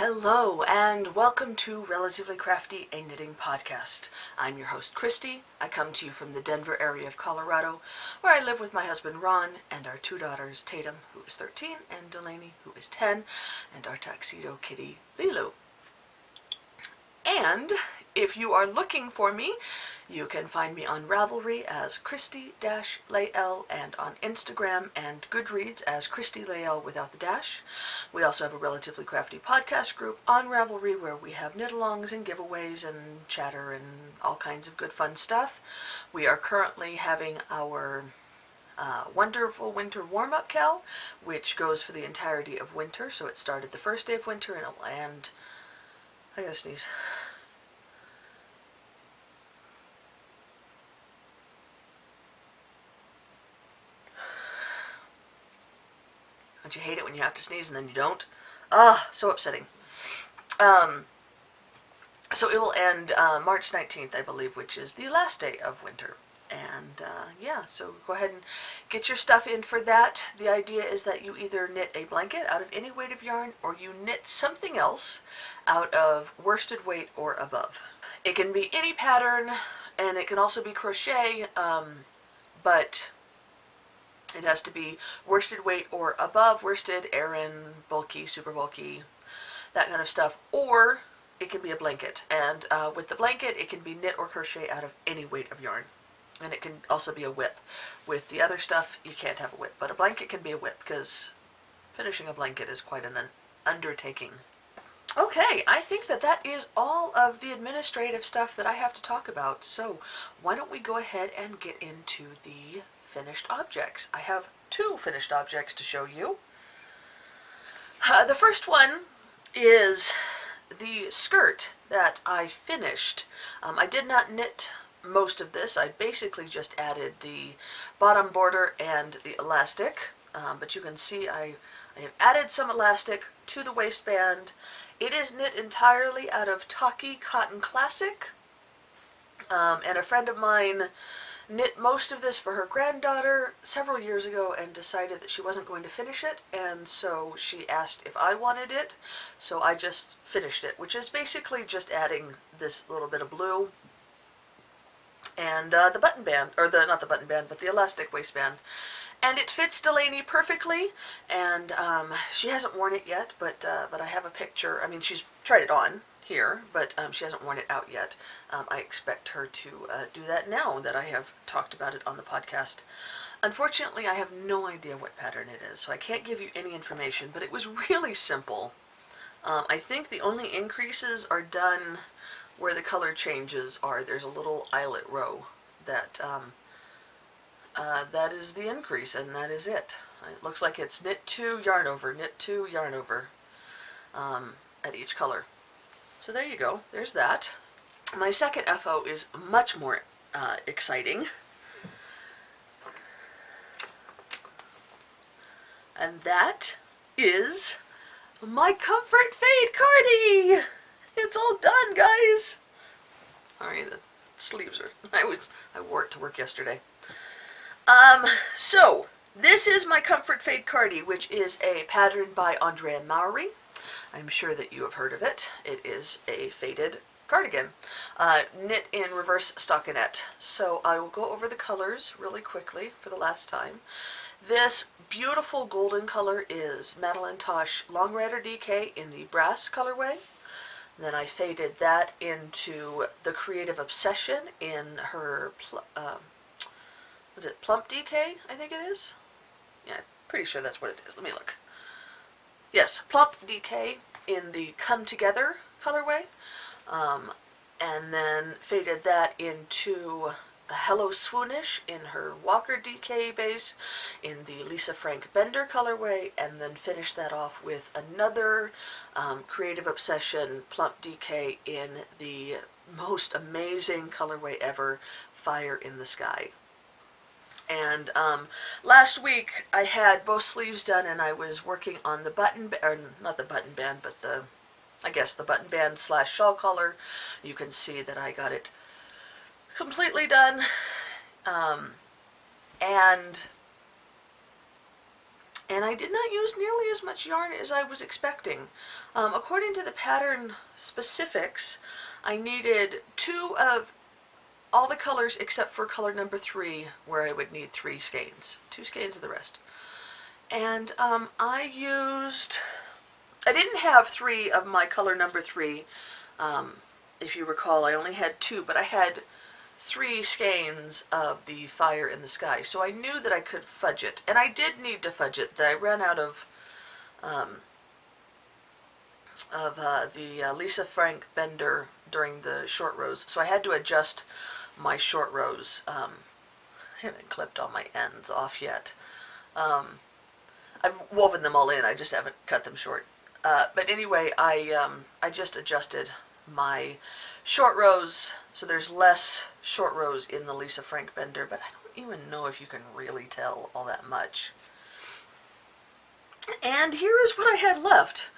Hello and welcome to Relatively Crafty, a knitting podcast. I'm your host, Christy. I come to you from the Denver area of Colorado, where I live with my husband, Ron, and our two daughters, Tatum, who is 13, and Delaney, who is 10, and our tuxedo kitty, Lilu. And if you are looking for me, you can find me on Ravelry as Cristi-Lael and on Instagram and Goodreads as Cristi-Lael without the dash. We also have a Relatively Crafty Podcast group on Ravelry where we have knit-alongs and giveaways and chatter and all kinds of good fun stuff. We are currently having our wonderful winter warm-up KAL, which goes for the entirety of winter. So it started the first day of winter and it'll end... I gotta sneeze. Don't you hate it when you have to sneeze and then you don't? So upsetting. So it will end March 19th, I believe, which is the last day of winter. And yeah, so go ahead and get your stuff in for that. The idea is that you either knit a blanket out of any weight of yarn or you knit something else out of worsted weight or above. It can be any pattern and it can also be crochet, but it has to be worsted weight or above, worsted, Aran, bulky, super bulky, that kind of stuff. Or it can be a blanket. And with the blanket, it can be knit or crochet out of any weight of yarn. And it can also be a whip. With the other stuff, you can't have a whip. But a blanket can be a whip because finishing a blanket is quite an undertaking. Okay, I think that is all of the administrative stuff that I have to talk about. So why don't we go ahead and get into the finished objects. I have two finished objects to show you. The first one is the skirt that I finished. I did not knit most of this. I basically just added the bottom border and the elastic, but you can see I have added some elastic to the waistband. It is knit entirely out of Taki Cotton Classic, and a friend of mine knit most of this for her granddaughter several years ago and decided that she wasn't going to finish it, and so she asked if I wanted it, so I just finished it, which is basically just adding this little bit of blue and the button band, or not the button band, but the elastic waistband. And it fits Delaney perfectly, and she hasn't worn it yet, but I have a picture. I mean, she's tried it on here, but she hasn't worn it out yet. I expect her to do that now that I have talked about it on the podcast. Unfortunately, I have no idea what pattern it is, so I can't give you any information, but it was really simple. I think the only increases are done where the color changes are. There's a little eyelet row that that is the increase, and that is it. It looks like it's knit 2, yarn over, knit 2, yarn over at each color. So there you go, there's that. My second FO is much more exciting. And that is my Comfort Fade Cardi! It's all done, guys! Sorry, the sleeves are... I wore it to work yesterday. So, this is my Comfort Fade Cardi, which is a pattern by Andrea Maury. I'm sure that you have heard of it. It is a faded cardigan, knit in reverse stockinette. So I will go over the colors really quickly for the last time. This beautiful golden color is Madeline Tosh Long Rider DK in the brass colorway. Then I faded that into the Creative Obsession in her, was it Plump DK, I think it is? Yeah, I'm pretty sure that's what it is. Let me look. Yes, Plump DK in the Come Together colorway, and then faded that into a Hello Swoonish in her Walker DK base in the Lisa Frank Bender colorway, and then finished that off with another Creative Obsession Plump DK in the most amazing colorway ever, Fire in the Sky. And last week I had both sleeves done, and I was working on the button, or not the button band, but I guess the button band / shawl collar. You can see that I got it completely done, and And I did not use nearly as much yarn as I was expecting. According to the pattern specifics, I needed 2 of all the colors except for color number 3, where I would need 3 skeins. 2 skeins of the rest. And I didn't have 3 of my color number 3. If you recall, I only had 2, but I had 3 skeins of the Fire in the Sky. So I knew that I could fudge it. And I did need to fudge it. I ran out of the Lisa Frank Bender during the short rows. So I had to adjust my short rows. I haven't clipped all my ends off yet. I've woven them all in, I just haven't cut them short. But anyway, I just adjusted my short rows, so there's less short rows in the Lisa Frank Bender, but I don't even know if you can really tell all that much. And here is what I had left.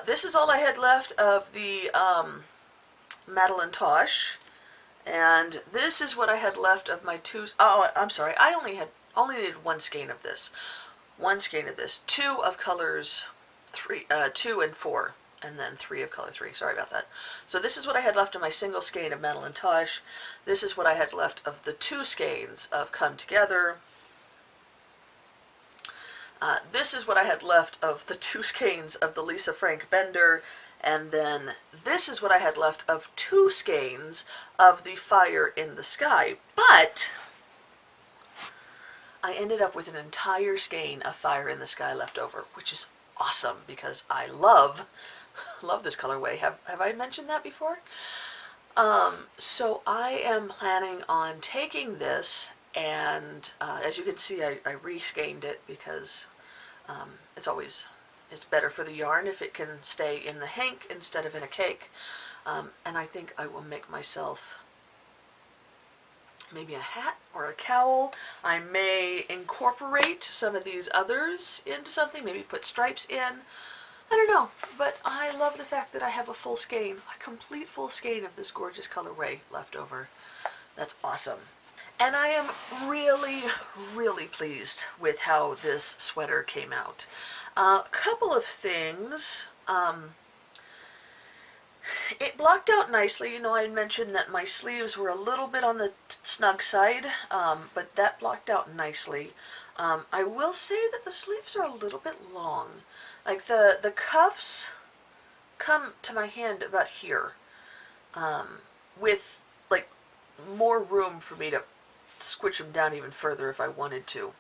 This is all I had left of the Madeline Tosh, and this is what I had left of my 2. Oh, I'm sorry, I only needed 1 skein of this. 1 skein of this. 2 of colors 3, 2 and 4, and then 3 of color 3. Sorry about that. So this is what I had left of my single skein of Madeline Tosh. This is what I had left of the 2 skeins of Come Together. This is what I had left of the 2 skeins of the Lisa Frank Bender, and then this is what I had left of 2 skeins of the Fire in the Sky. But I ended up with an entire skein of Fire in the Sky left over, which is awesome because I love this colorway. Have I mentioned that before? So I am planning on taking this, and as you can see, I re-skeined it because it's better for the yarn if it can stay in the hank instead of in a cake. And I think I will make myself maybe a hat or a cowl. I may incorporate some of these others into something, maybe put stripes in. I don't know, but I love the fact that I have a full skein, a complete full skein of this gorgeous colorway left over. That's awesome. And I am really, really pleased with how this sweater came out. A couple of things. It blocked out nicely. You know, I had mentioned that my sleeves were a little bit on the snug side, but that blocked out nicely. I will say that the sleeves are a little bit long. Like the cuffs come to my hand about here, with like more room for me to squitch them down even further if I wanted to.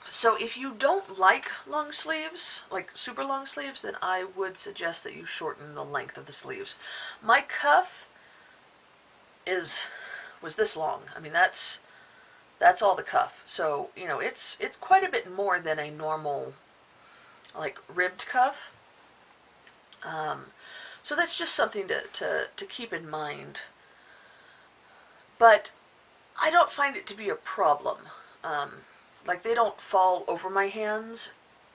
So if you don't like long sleeves, like super long sleeves, then I would suggest that you shorten the length of the sleeves. My cuff was this long. I mean, that's all the cuff. So, you know, it's quite a bit more than a normal, like, ribbed cuff. So that's just something to keep in mind. But I don't find it to be a problem. Like, they don't fall over my hands,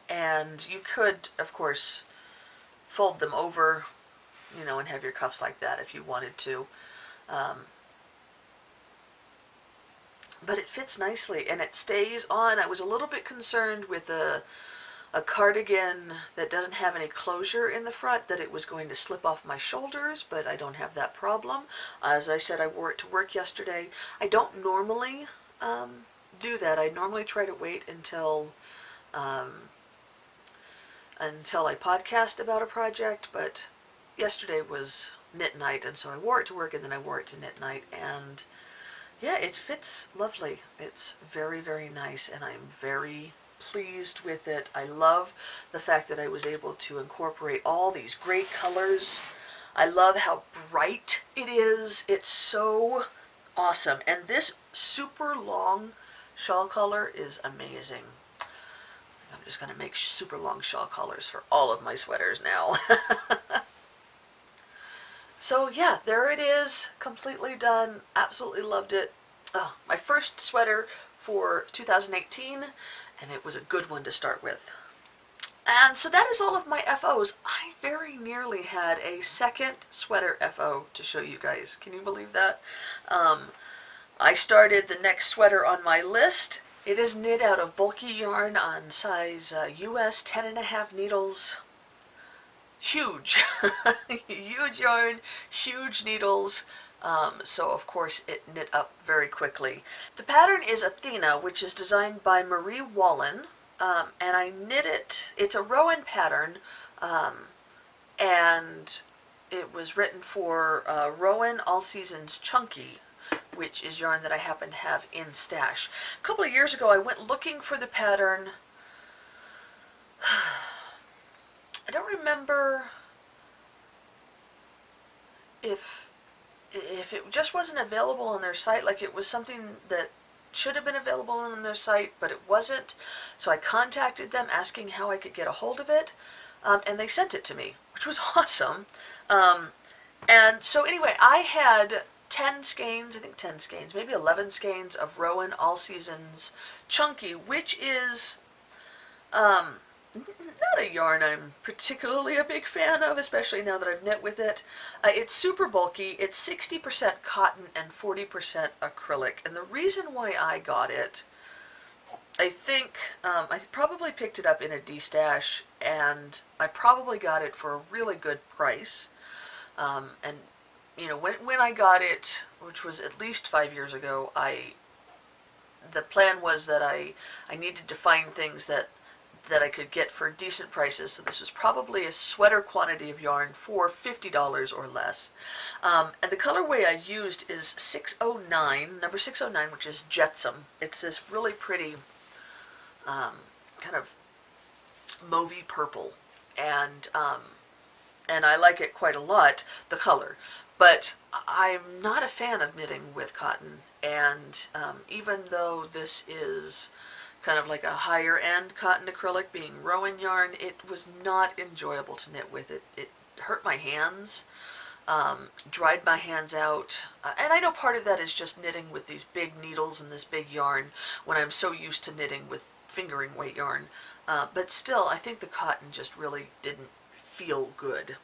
and you could, of course, fold them over, you know, and have your cuffs like that if you wanted to. But it fits nicely, and it stays on. I was a little bit concerned with a cardigan that doesn't have any closure in the front, that it was going to slip off my shoulders, but I don't have that problem. As I said, I wore it to work yesterday. I don't normally do that. I normally try to wait until I podcast about a project, but yesterday was knit night, and so I wore it to work, and then I wore it to knit night, and yeah, it fits lovely. It's very, very nice, and I'm very pleased with it. I love the fact that I was able to incorporate all these great colors. I love how bright it is. It's so awesome, and this super long shawl collar is amazing. I'm just going to make super long shawl collars for all of my sweaters now. So yeah, there it is, completely done. Absolutely loved it. Oh, my first sweater for 2018, and it was a good one to start with. And so that is all of my FOs. I very nearly had a second sweater FO to show you guys. Can you believe that? I started the next sweater on my list It is knit out of bulky yarn on size US 10.5 needles. Huge. Huge yarn, huge needles. So of course it knit up very quickly. The pattern is Athena, which is designed by Marie Wallen, and I knit it. It's a Rowan pattern, and it was written for Rowan All Seasons Chunky, which is yarn that I happen to have in stash. A couple of years ago I went looking for the pattern. I don't remember if it just wasn't available on their site, like it was something that should have been available on their site, but it wasn't. So I contacted them asking how I could get a hold of it, and they sent it to me, which was awesome. And so anyway, I had 10 skeins, I think 10 skeins, maybe 11 skeins of Rowan All Seasons Chunky, which is not a yarn I'm particularly a big fan of, especially now that I've knit with it. It's super bulky. It's 60% cotton and 40% acrylic. And the reason why I got it, I think I probably picked it up in a D-stash, and I probably got it for a really good price. And you know, when I got it, which was at least 5 years ago, the plan was that I needed to find things that I could get for decent prices. So this was probably a sweater quantity of yarn for $50 or less. And the colorway I used is 609, number 609, which is Jetsam. It's this really pretty kind of mauvey purple, and I like it quite a lot, the color. But I'm not a fan of knitting with cotton, and even though this is kind of like a higher end cotton acrylic, being Rowan yarn, it was not enjoyable to knit with. It hurt my hands, dried my hands out, and I know part of that is just knitting with these big needles and this big yarn when I'm so used to knitting with fingering weight yarn, but still I think the cotton just really didn't feel good.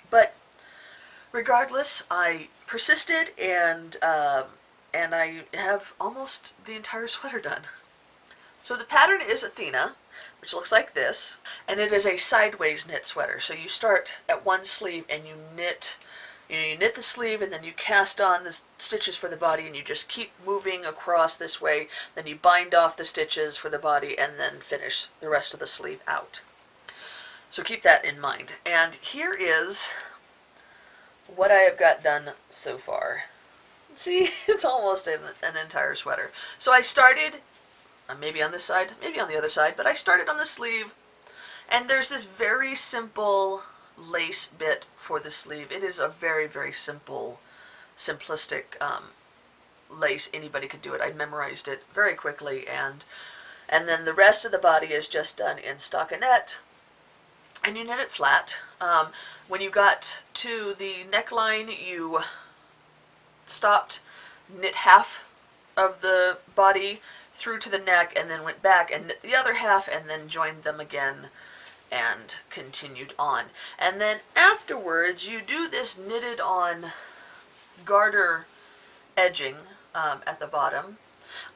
But regardless, I persisted, and I have almost the entire sweater done. So the pattern is Athena, which looks like this, and it is a sideways knit sweater. So you start at one sleeve and you knit the sleeve, and then you cast on the stitches for the body, and you just keep moving across this way. Then you bind off the stitches for the body and then finish the rest of the sleeve out. So keep that in mind. And here is what I have got done so far. See, it's almost an entire sweater. So I started maybe on this side, maybe on the other side, but I started on the sleeve, and there's this very simple lace bit for the sleeve. It is a very, very simple, simplistic lace. Anybody could do it. I memorized it very quickly, and then the rest of the body is just done in stockinette, and you knit it flat. When you got to the neckline, you stopped, knit half of the body through to the neck, and then went back and knit the other half, and then joined them again and continued on. And then afterwards you do this knitted on garter edging at the bottom.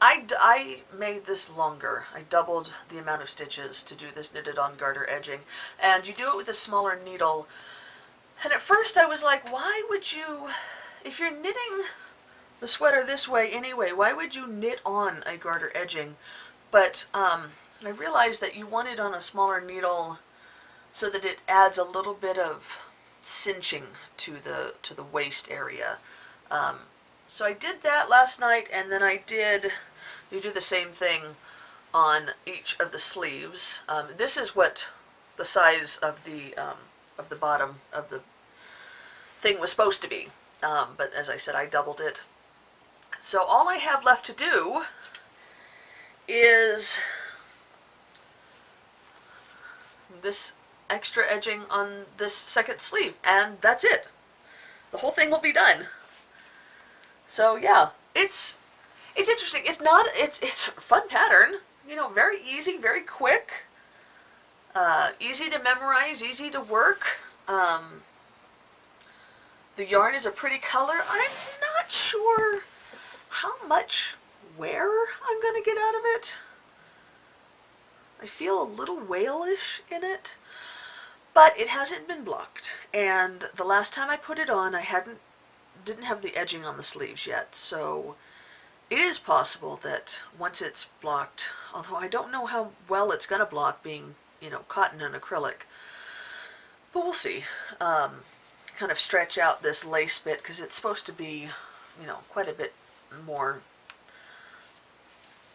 I made this longer. I doubled the amount of stitches to do this knitted on garter edging, and you do it with a smaller needle. And at first I was like, why would you, if you're knitting the sweater this way anyway, why would you knit on a garter edging? But I realized that you want it on a smaller needle so that it adds a little bit of cinching to the waist area. So I did that last night, and then you do the same thing on each of the sleeves. This is what the size of the bottom of the thing was supposed to be, but as I said, I doubled it. So all I have left to do is this extra edging on this second sleeve, and that's it. The whole thing will be done. So yeah, it's interesting. It's a fun pattern, you know, very easy, very quick, easy to memorize, easy to work. The yarn is a pretty color. I'm not sure how much wear I'm going to get out of it. I feel a little whale-ish in it, but it hasn't been blocked. And the last time I put it on, didn't have the edging on the sleeves yet, so it is possible that once it's blocked, although I don't know how well it's going to block being, cotton and acrylic, but we'll see. Kind of stretch out this lace bit because it's supposed to be, quite a bit more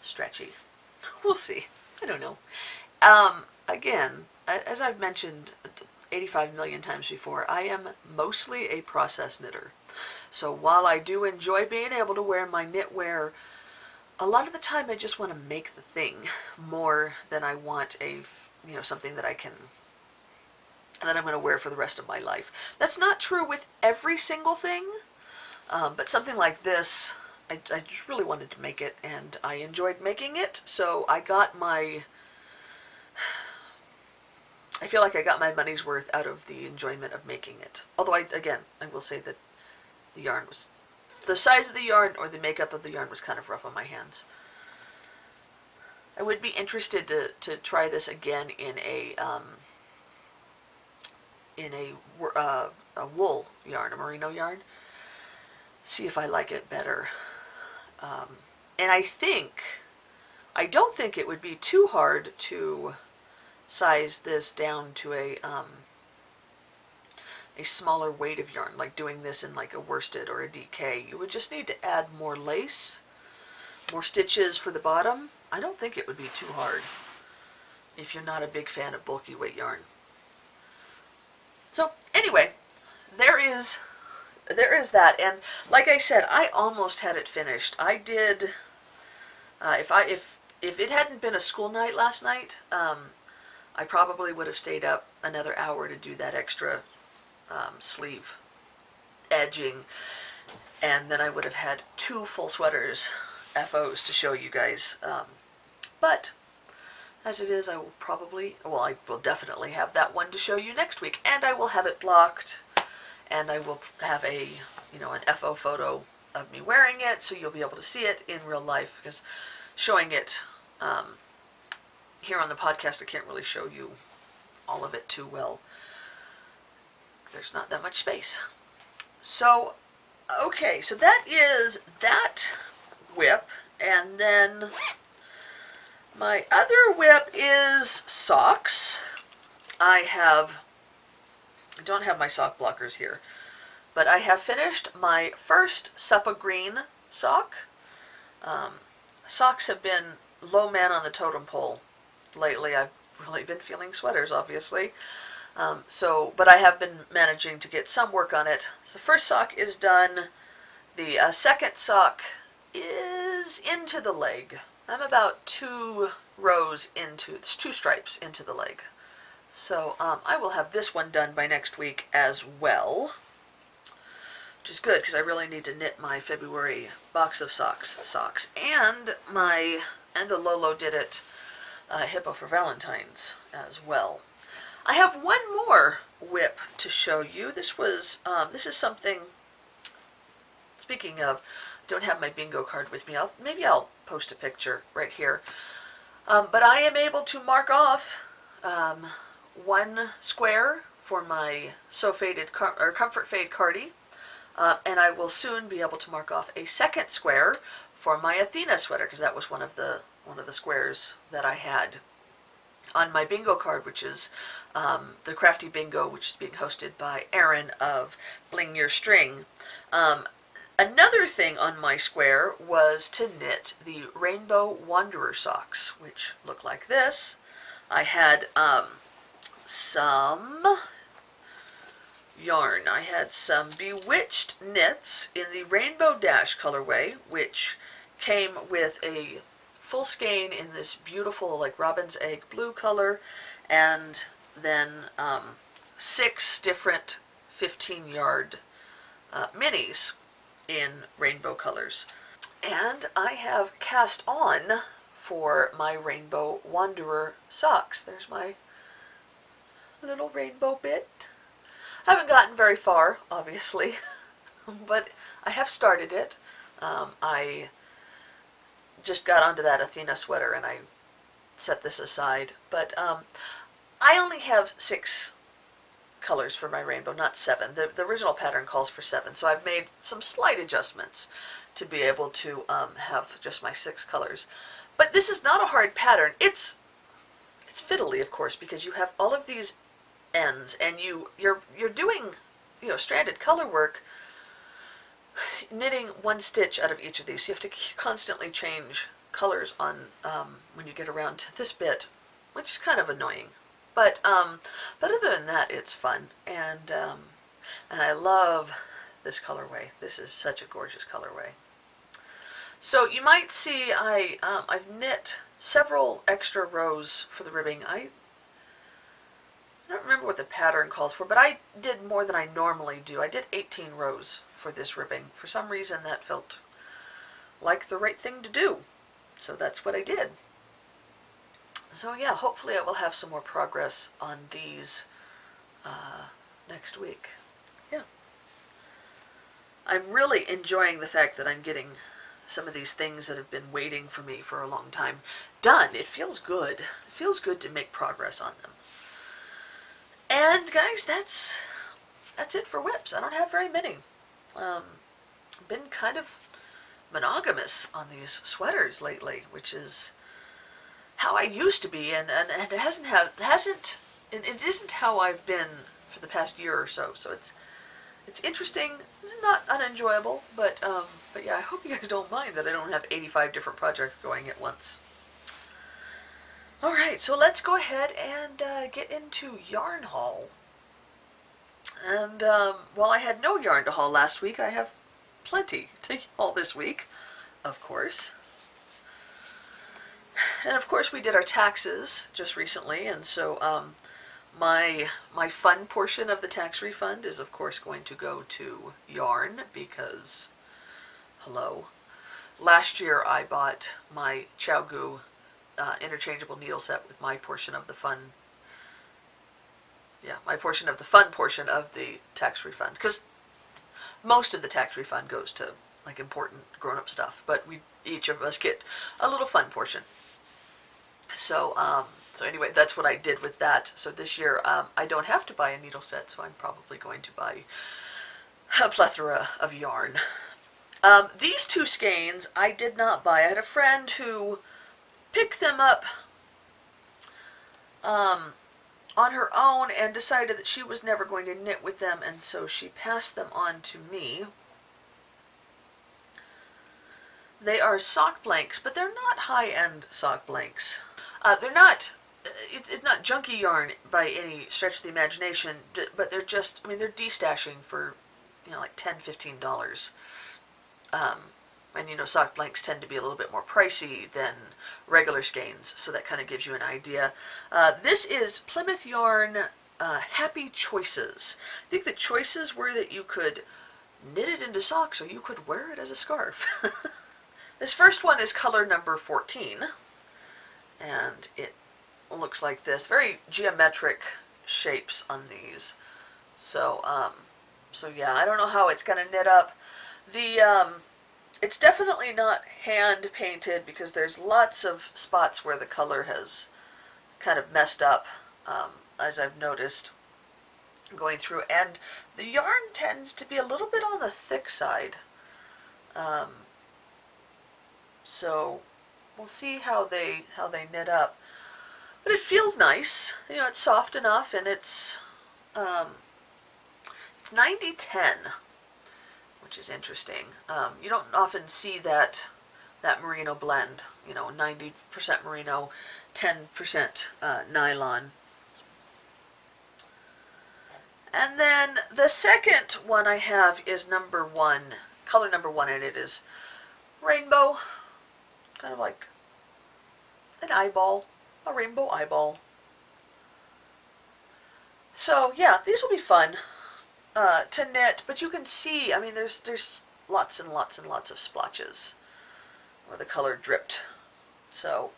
stretchy. We'll see. I don't know. Again, as I've mentioned 85 million times before, I am mostly a process knitter. So while I do enjoy being able to wear my knitwear, a lot of the time I just want to make the thing more than I want something that that I'm going to wear for the rest of my life. That's not true with every single thing, but something like this, I just really wanted to make it, and I enjoyed making it, so I feel like I got my money's worth out of the enjoyment of making it. Although, I will say that the size of the yarn or the makeup of the yarn was kind of rough on my hands. I would be interested to try this again in a wool yarn, a merino yarn. See if I like it better. And I don't think it would be too hard to size this down to a smaller weight of yarn, like doing this in like a worsted or a DK. You would just need to add more lace, more stitches for the bottom. I don't think it would be too hard if you're not a big fan of bulky weight yarn. So anyway, there is that, and like I said, I almost had it finished. I did. If it hadn't been a school night last night, I probably would have stayed up another hour to do that extra sleeve edging, and then I would have had 2 full sweaters, FOs, to show you guys. But as it is, I will definitely have that one to show you next week, and I will have it blocked, and I will have an FO photo of me wearing it, so you'll be able to see it in real life, because showing it here on the podcast, I can't really show you all of it too well. There's not that much space. So, okay, so that is that whip, and then my other whip is socks. I don't have my sock blockers here, but I have finished my first Suppa Green sock. Socks have been low man on the totem pole lately. I've really been feeling sweaters, obviously. But I have been managing to get some work on it. So the first sock is done. The second sock is into the leg. I'm about 2 stripes into the leg. So I will have this one done by next week as well, which is good because I really need to knit my February box of socks. And the Lolo Did It Hippo for Valentine's as well. I have one more whip to show you. This is something, speaking of, I don't have my bingo card with me. Maybe I'll post a picture right here. But I am able to mark off 1 square for my Comfort Fade Cardi, and I will soon be able to mark off a 2nd square for my Athena sweater, because that was one of the squares that I had on my bingo card, which is the Crafty Bingo, which is being hosted by Erin of Bling Your String. Another thing on my square was to knit the Rainbow Wanderer socks, which look like this. I had some yarn. I had some Bewitched knits in the Rainbow Dash colorway, which came with a full skein in this beautiful like robin's egg blue color, and then 6 different 15-yard minis in rainbow colors. And I have cast on for my Rainbow Wanderer socks. There's my little rainbow bit. I haven't gotten very far, obviously, but I have started it. I just got onto that Athena sweater, and I set this aside. But I only have 6 colors for my rainbow, not 7. The original pattern calls for 7, so I've made some slight adjustments to be able to have just my 6 colors. But this is not a hard pattern. It's fiddly, of course, because you have all of these ends, and you're doing, stranded color work, knitting 1 stitch out of each of these. So you have to constantly change colors on when you get around to this bit, which is kind of annoying. But other than that, it's fun, and I love this colorway. This is such a gorgeous colorway. So you might see I've knit several extra rows for the ribbing. I don't remember what the pattern calls for, but I did more than I normally do. I did 18 rows for this ribbing. For some reason, that felt like the right thing to do. So that's what I did. So yeah, hopefully I will have some more progress on these next week. Yeah. I'm really enjoying the fact that I'm getting some of these things that have been waiting for me for a long time done. It feels good. It feels good to make progress on them. And guys, that's it for whips. I don't have very many. Been kind of monogamous on these sweaters lately, which is how I used to be, and it it isn't how I've been for the past year or so. So it's interesting. It's not unenjoyable, but yeah, I hope you guys don't mind that I don't have 85 different projects going at once. All right, so let's go ahead and get into yarn haul. And while I had no yarn to haul last week, I have plenty to haul this week, of course. And of course, we did our taxes just recently, and so my fun portion of the tax refund is, of course, going to go to yarn because, hello, last year I bought my ChowGoo interchangeable needle set with my portion of the fun. Yeah, my portion of the fun portion of the tax refund, because most of the tax refund goes to like important grown-up stuff, but each of us get a little fun portion. So anyway, that's what I did with that. So this year, I don't have to buy a needle set, so I'm probably going to buy a plethora of yarn. These 2 skeins I did not buy. I had a friend who picked them up on her own and decided that she was never going to knit with them, and so she passed them on to me. They are sock blanks, but they're not high-end sock blanks. They're not, it's not junky yarn by any stretch of the imagination, but they're just, they're destashing for, like $10, $15. And sock blanks tend to be a little bit more pricey than regular skeins, so that kind of gives you an idea. This is Plymouth Yarn Happy Choices. I think the choices were that you could knit it into socks or you could wear it as a scarf. This first one is color number 14, and it looks like this. Very geometric shapes on these. So yeah, I don't know how it's going to knit up. It's definitely not hand painted because there's lots of spots where the color has kind of messed up, as I've noticed going through. And the yarn tends to be a little bit on the thick side. So we'll see how they knit up. But it feels nice. It's soft enough, and it's 90-10. Which is interesting. You don't often see that merino blend, 90% merino, 10% nylon. And then the second one I have is number 1, color number 1, and it is rainbow, kind of like an eyeball, a rainbow eyeball. So yeah, these will be fun to knit, but you can see, there's lots and lots and lots of splotches where the color dripped. So,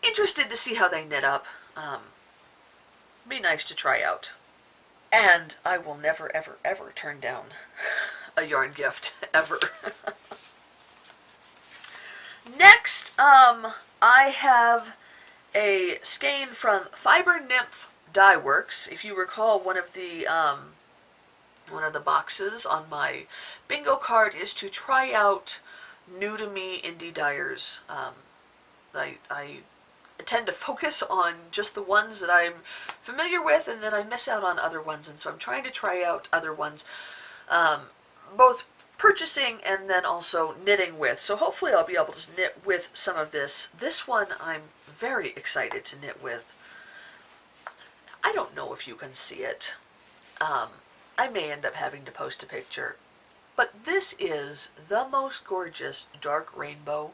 interested to see how they knit up. Be nice to try out. And I will never, ever, ever turn down a yarn gift, ever. Next, I I have a skein from Fiber Nymph Dye Works. If you recall, one of the boxes on my bingo card is to try out new to me indie dyers. I tend to focus on just the ones that I'm familiar with, and then I miss out on other ones, and so I'm trying to try out other ones, both purchasing and then also knitting with. So hopefully I'll be able to knit with some of this. This one I'm very excited to knit with. I don't know if you can see it. I may end up having to post a picture, but this is the most gorgeous dark rainbow.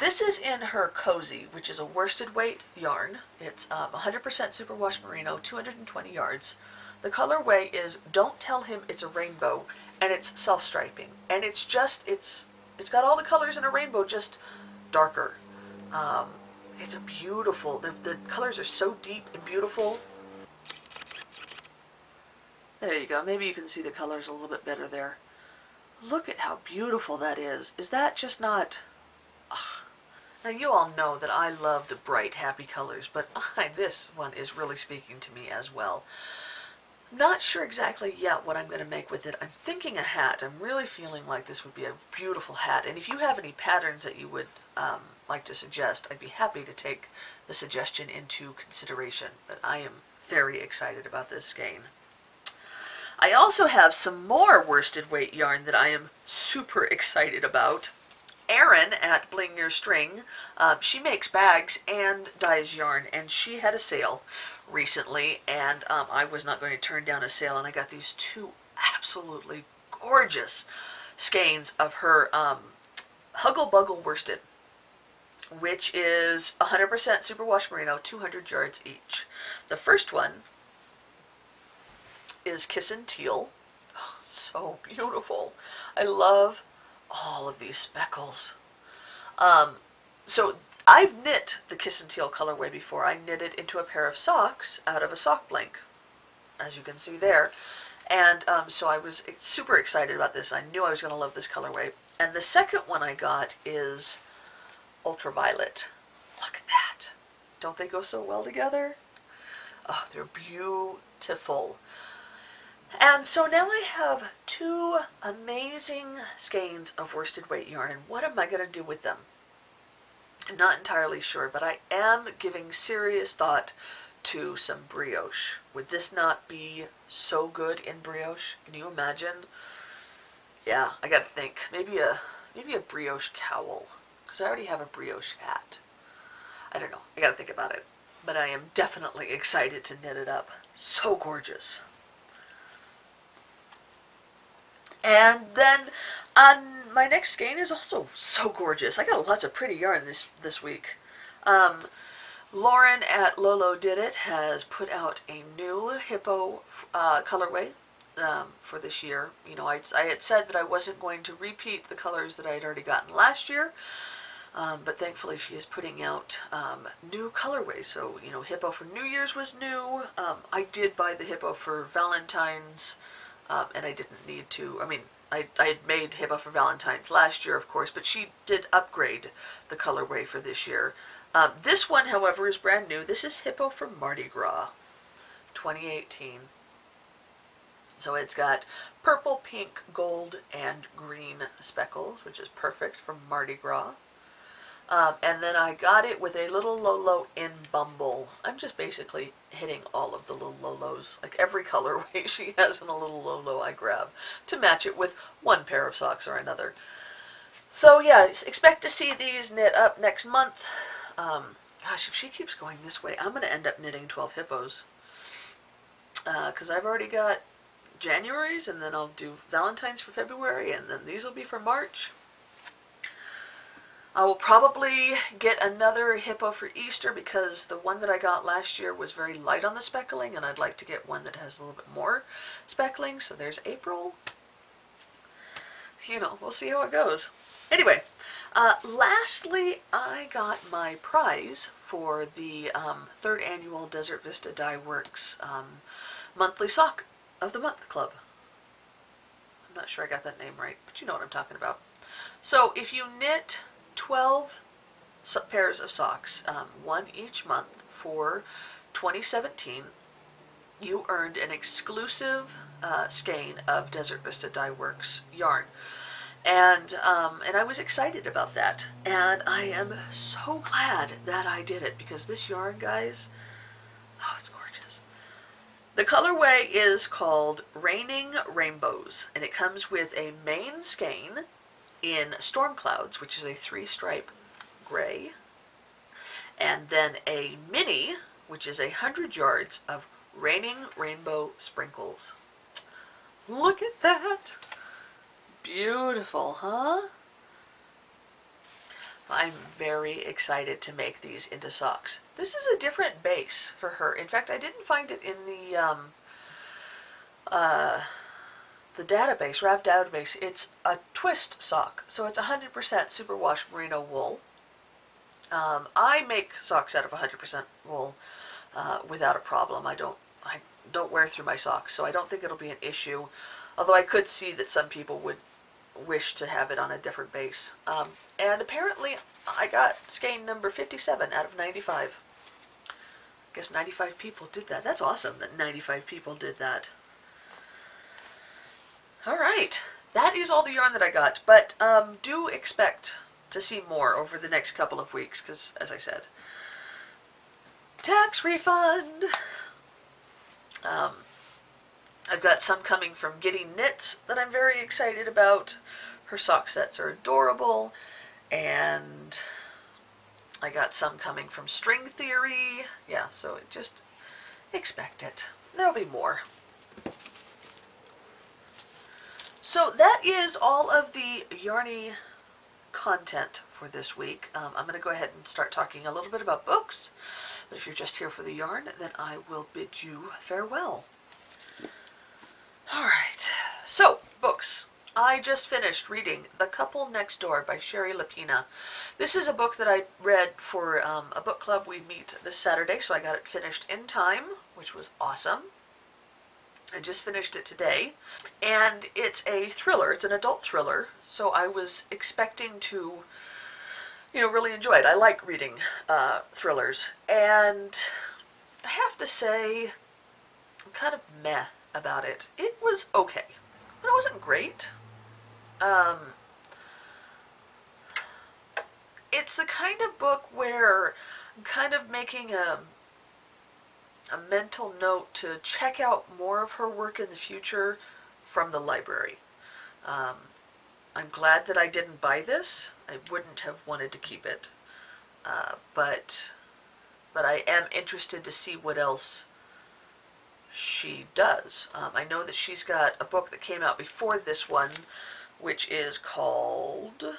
This is in her Cozy, which is a worsted weight yarn. It's 100% superwash merino, 220 yards. The colorway is Don't Tell Him It's a Rainbow, and it's self-striping. And it's got all the colors in a rainbow, just darker. It's a beautiful, the colors are so deep and beautiful. There you go. Maybe you can see the colors a little bit better there. Look at how beautiful that is. Is that just not... Now you all know that I love the bright, happy colors, but this one is really speaking to me as well. Not sure exactly yet what I'm going to make with it. I'm thinking a hat. I'm really feeling like this would be a beautiful hat. And if you have any patterns that you would like to suggest, I'd be happy to take the suggestion into consideration. But I am very excited about this skein. I also have some more worsted weight yarn that I am super excited about. Erin at Bling Your String, she makes bags and dyes yarn, and she had a sale recently, and I was not going to turn down a sale, and I got these two absolutely gorgeous skeins of her Huggle Buggle worsted, which is 100% superwash merino, 200 yards each. The first one is Kissin' Teal. Oh, so beautiful. I love all of these speckles. So I've knit the Kissin' Teal colorway before. I knit it into a pair of socks out of a sock blank, as you can see there. And so I was super excited about this. I knew I was going to love this colorway. And the second one I got is Ultraviolet. Look at that. Don't they go so well together? Oh, they're beautiful. And so now I have two amazing skeins of worsted weight yarn, and what am I going to do with them? I'm not entirely sure, but I am giving serious thought to some brioche. Would this not be so good in brioche? Can you imagine? Yeah, I got to think. Maybe a brioche cowl, because I already have a brioche hat. I don't know. I got to think about it. But I am definitely excited to knit it up. So gorgeous. And then my next skein is also so gorgeous. I got lots of pretty yarn this week. Lauren at Lolo Did It has put out a new hippo colorway for this year. You know, I had said that I wasn't going to repeat the colors that I had already gotten last year, but thankfully she is putting out new colorways. So, you know, hippo for New Year's was new. I did buy the hippo for Valentine's. And I didn't need to. I mean, I had made hippo for Valentine's last year, of course, but she did upgrade the colorway for this year. This one, however, is brand new. This is hippo for Mardi Gras 2018. So it's got purple, pink, gold, and green speckles, which is perfect for Mardi Gras. And then I got it with a little Lolo in Bumble. I'm just basically hitting all of the little Lolos. Like every colorway she has in a little Lolo I grab to match it with one pair of socks or another. So yeah, expect to see these knit up next month. Gosh, if she keeps going this way, I'm going to end up knitting 12 hippos. Because I've already got January's, and then I'll do Valentine's for February, and then these will be for March. I will probably get another hippo for Easter because the one that I got last year was very light on the speckling, and I'd like to get one that has a little bit more speckling. So there's April. You know, we'll see how it goes. Anyway, lastly, I got my prize for the 3rd annual Desert Vista Dye Works monthly sock of the month club. I'm not sure I got that name right, but you know what I'm talking about. So if you knit 12 pairs of socks, one each month for 2017, you earned an exclusive skein of Desert Vista Dye Works yarn. And I was excited about that. And I am so glad that I did it, because this yarn, guys, oh, it's gorgeous. The colorway is called Raining Rainbows, and it comes with a main skein in Storm Clouds, which is a 3-stripe gray, and then a mini, which is 100 yards of Raining Rainbow Sprinkles. Look at that! Beautiful, huh? I'm very excited to make these into socks. This is a different base for her. In fact, I didn't find it in the database, Rav database. It's a twist sock, so it's 100% superwash merino wool. I make socks out of 100% wool without a problem. I don't wear through my socks, so I don't think it'll be an issue. Although I could see that some people would wish to have it on a different base. And apparently I got skein number 57 out of 95. I guess 95 people did that. That's awesome that 95 people did that. Alright, that is all the yarn that I got, but do expect to see more over the next couple of weeks, because, as I said, tax refund! I've got some coming from Giddy Knits that I'm very excited about. Her sock sets are adorable. And I got some coming from String Theory. Yeah, so just expect it. There'll be more. So that is all of the yarny content for this week. I'm going to go ahead and start talking a little bit about books. But if you're just here for the yarn, then I will bid you farewell. Alright, so, books. I just finished reading The Couple Next Door by Sherry Lapina. This is a book that I read for a book club we meet this Saturday, so I got it finished in time, which was awesome. I just finished it today. And it's a thriller, it's an adult thriller, so I was expecting to, really enjoy it. I like reading thrillers, and I have to say, I'm kind of meh about it. It was okay, but it wasn't great. It's the kind of book where I'm kind of making a mental note to check out more of her work in the future from the library. I'm glad that I didn't buy this. I wouldn't have wanted to keep it. But I am interested to see what else she does. I know that she's got a book that came out before this one, which is called...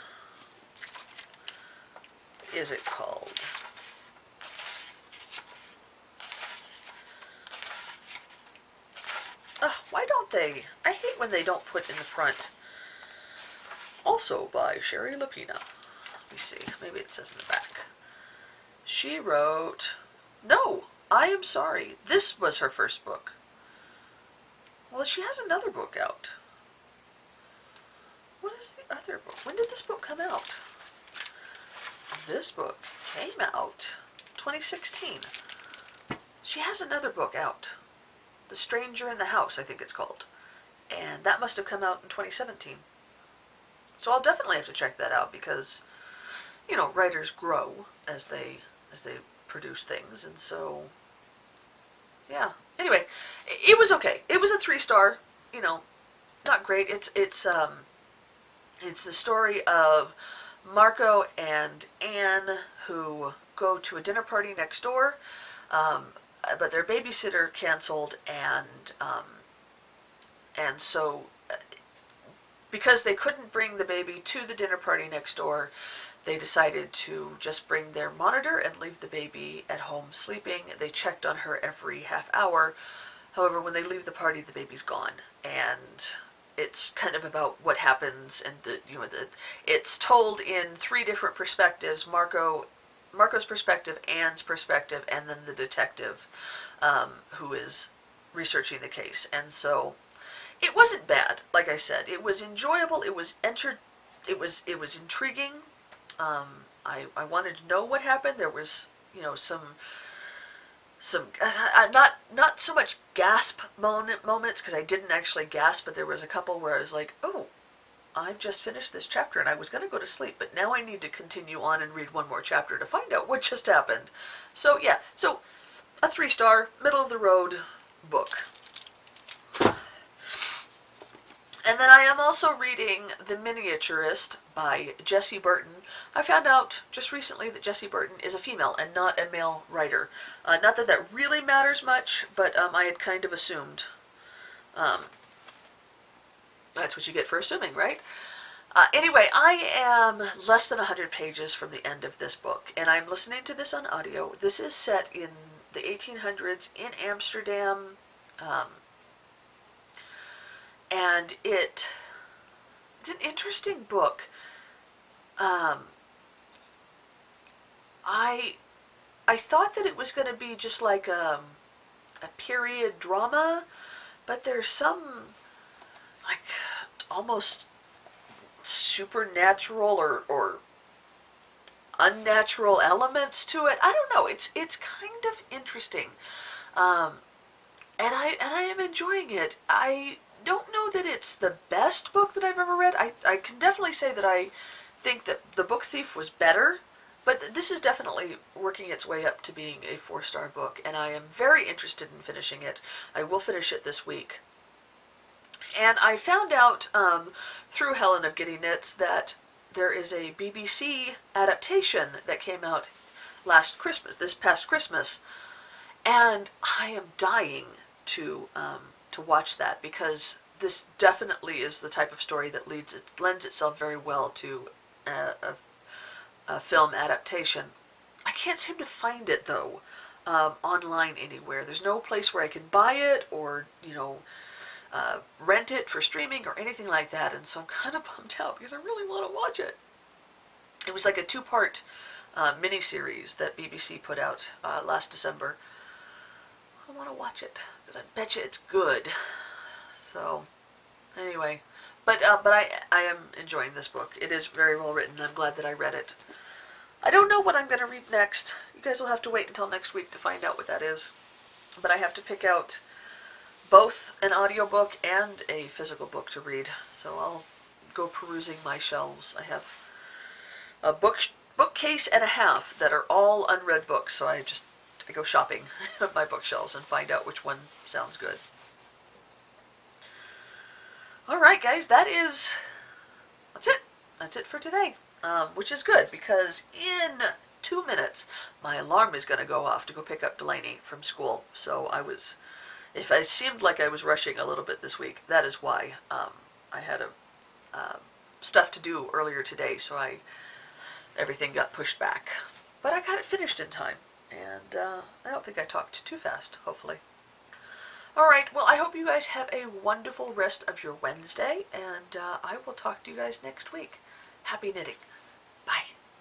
why don't they? I hate when they don't put in the front. Also by Sherry Lapina. Let me see. Maybe it says in the back. She wrote... No! I am sorry. This was her first book. Well, she has another book out. What is the other book? When did this book come out? This book came out 2016. She has another book out. The Stranger in the House, I think it's called. And that must have come out in 2017. So I'll definitely have to check that out because, writers grow as they produce things, and so, yeah. Anyway, it was okay. It was a 3-star, not great. It's the story of Marco and Anne, who go to a dinner party next door, but their babysitter canceled, and so because they couldn't bring the baby to the dinner party next door, they decided to just bring their monitor and leave the baby at home sleeping. They checked on her every half hour. However, when they leave the party, the baby's gone, and it's kind of about what happens, and it's told in 3 different perspectives: Marco's perspective, Anne's perspective, and then the detective who is researching the case. And so it wasn't bad. Like I said, it was enjoyable. It was intriguing. I wanted to know what happened. There was, some not so much gasp moments, because I didn't actually gasp, but there was a couple where I was like, oh, I've just finished this chapter and I was going to go to sleep, but now I need to continue on and read one more chapter to find out what just happened. So yeah, so a 3-star, middle of the road book. And then I am also reading The Miniaturist by Jessie Burton. I found out just recently that Jessie Burton is a female and not a male writer. Not that that really matters much, but I had kind of assumed. That's what you get for assuming, right? Anyway, I am less than 100 pages from the end of this book, and I'm listening to this on audio. This is set in the 1800s in Amsterdam, and it's an interesting book. I thought that it was going to be just like a period drama, but there's some like almost supernatural or unnatural elements to it. I don't know. It's kind of interesting, and I am enjoying it. I don't know that it's the best book that I've ever read. I can definitely say that I think that The Book Thief was better, but this is definitely working its way up to being a 4-star book, and I am very interested in finishing it. I will finish it this week. And I found out through Helen of Giddy Knits that there is a BBC adaptation that came out this past Christmas, and I am dying to watch that, because this definitely is the type of story that lends itself very well to a film adaptation. I can't seem to find it though online anywhere. There's no place where I can buy it or rent it for streaming or anything like that, and so I'm kind of bummed out because I really want to watch it. It was like a 2-part miniseries that BBC put out last December. I want to watch it because I bet you it's good. So anyway, but I am enjoying this book. It is very well written. I'm glad that I read it. I don't know what I'm going to read next. You guys will have to wait until next week to find out what that is. But I have to pick out both an audiobook and a physical book to read. So I'll go perusing my shelves. I have a bookcase and a half that are all unread books. So I go shopping at my bookshelves and find out which one sounds good. Alright guys, that's it. That's it for today. Which is good, because in 2 minutes my alarm is going to go off to go pick up Delaney from school. So if I seemed like I was rushing a little bit this week, that is why. I had stuff to do earlier today, so everything got pushed back. But I got it finished in time, and I don't think I talked too fast, hopefully. Alright, well, I hope you guys have a wonderful rest of your Wednesday, and I will talk to you guys next week. Happy knitting. Bye.